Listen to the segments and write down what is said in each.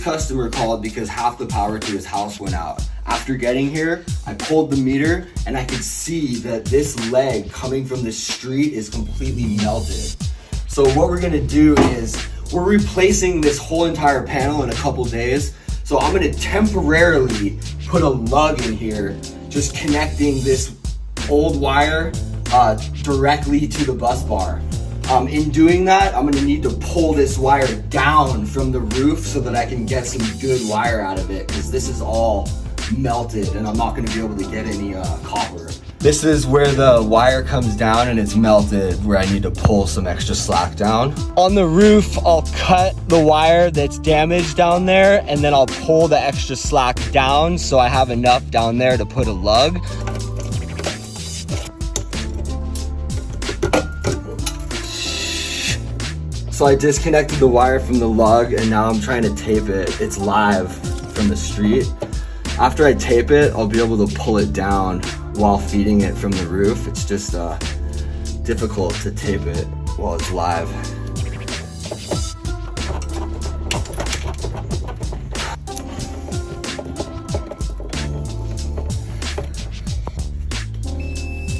customer called because half the power to his house went out. After getting here, I pulled the meter and I could see that this leg coming from the street is completely melted. So what we're gonna do is we're replacing this whole entire panel in a couple days. So I'm gonna temporarily put a lug in here, just connecting this old wire directly to the bus bar. In doing that, I'm gonna need to pull this wire down from the roof so that I can get some good wire out of it, because this is all melted and I'm not gonna be able to get any copper. This is where the wire comes down and it's melted, where I need to pull some extra slack down. On the roof, I'll cut the wire that's damaged down there and then I'll pull the extra slack down so I have enough down there to put a lug. So I disconnected the wire from the lug and now I'm trying to tape it. It's live from the street. After I tape it, I'll be able to pull it down while feeding it from the roof. It's just difficult to tape it while it's live.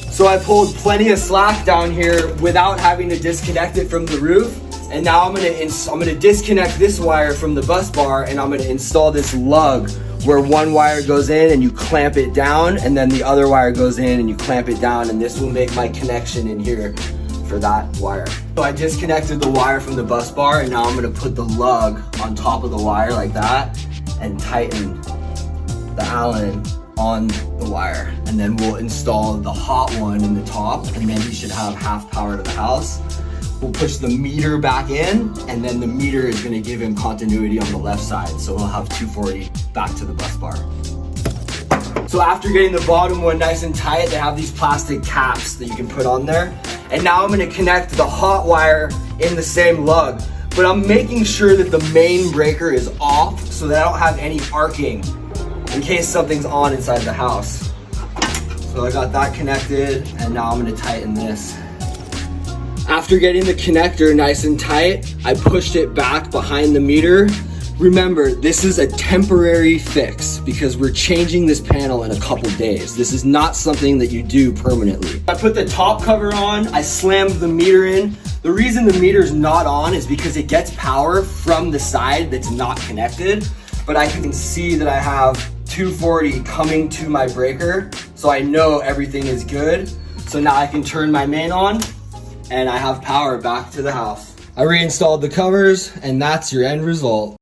So I pulled plenty of slack down here without having to disconnect it from the roof. And now I'm gonna disconnect this wire from the bus bar and I'm gonna install this lug where one wire goes in and you clamp it down and then the other wire goes in and you clamp it down, and this will make my connection in here for that wire. So I disconnected the wire from the bus bar and now I'm gonna put the lug on top of the wire like that and tighten the Allen on the wire. And then we'll install the hot one in the top and then you should have half power to the house. We'll push the meter back in and then the meter is gonna give him continuity on the left side. So we'll have 240 back to the bus bar. So after getting the bottom one nice and tight, they have these plastic caps that you can put on there. And now I'm gonna connect the hot wire in the same lug, but I'm making sure that the main breaker is off so that I don't have any arcing in case something's on inside the house. So I got that connected and now I'm gonna tighten this. After getting the connector nice and tight, I pushed it back behind the meter. Remember, this is a temporary fix because we're changing this panel in a couple days. This is not something that you do permanently. I put the top cover on, I slammed the meter in. The reason the meter's not on is because it gets power from the side that's not connected, but I can see that I have 240 coming to my breaker, so I know everything is good. So now I can turn my main on and I have power back to the house. I reinstalled the covers and that's your end result.